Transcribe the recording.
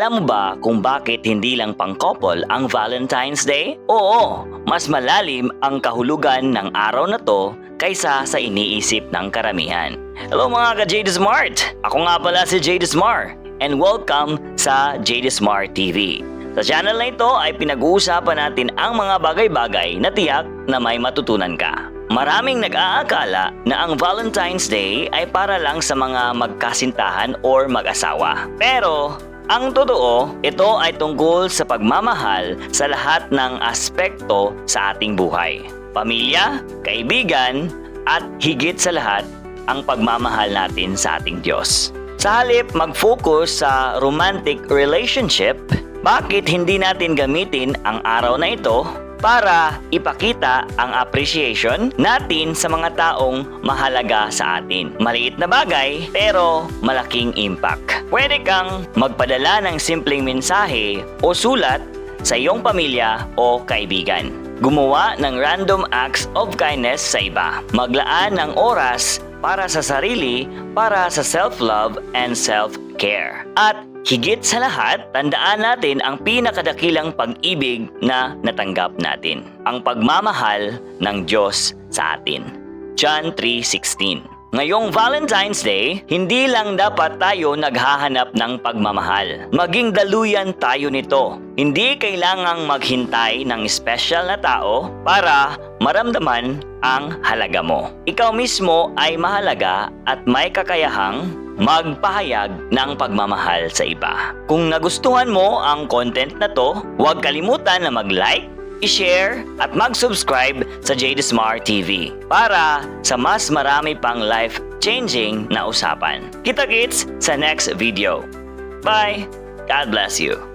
Alam mo ba kung bakit hindi lang pang-couple ang Valentine's Day? Oo, mas malalim ang kahulugan ng araw na to kaysa sa iniisip ng karamihan. Hello mga ka-JD Smart! Ako nga pala si JD Smart and welcome sa JD Smart TV. Sa channel na ito ay pinag-uusapan natin ang mga bagay-bagay na tiyak na may matutunan ka. Maraming nag-aakala na ang Valentine's Day ay para lang sa mga magkasintahan or mag-asawa. Pero ang totoo, ito ay tungkol sa pagmamahal sa lahat ng aspekto sa ating buhay. Pamilya, kaibigan, at higit sa lahat, ang pagmamahal natin sa ating Diyos. Sa halip mag-focus sa romantic relationship, bakit hindi natin gamitin ang araw na ito para ipakita ang appreciation natin sa mga taong mahalaga sa atin? Maliit na bagay pero malaking impact. Pwede kang magpadala ng simpleng mensahe o sulat sa iyong pamilya o kaibigan. Gumawa ng random acts of kindness sa iba. Maglaan ng oras para sa sarili, para sa self-love and self-care. At higit sa lahat, tandaan natin ang pinakadakilang pag-ibig na natanggap natin. Ang pagmamahal ng Diyos sa atin. John 3:16. Ngayong Valentine's Day, hindi lang dapat tayo naghahanap ng pagmamahal. Maging daluyan tayo nito. Hindi kailangang maghintay ng special na tao para maramdaman ang halaga mo. Ikaw mismo ay mahalaga at may kakayahang magpahayag ng pagmamahal sa iba. Kung nagustuhan mo ang content na to, huwag kalimutan na mag-like, i-share at mag-subscribe sa JD Smart TV para sa mas marami pang life-changing na usapan. Kita-kits sa next video. Bye! God bless you!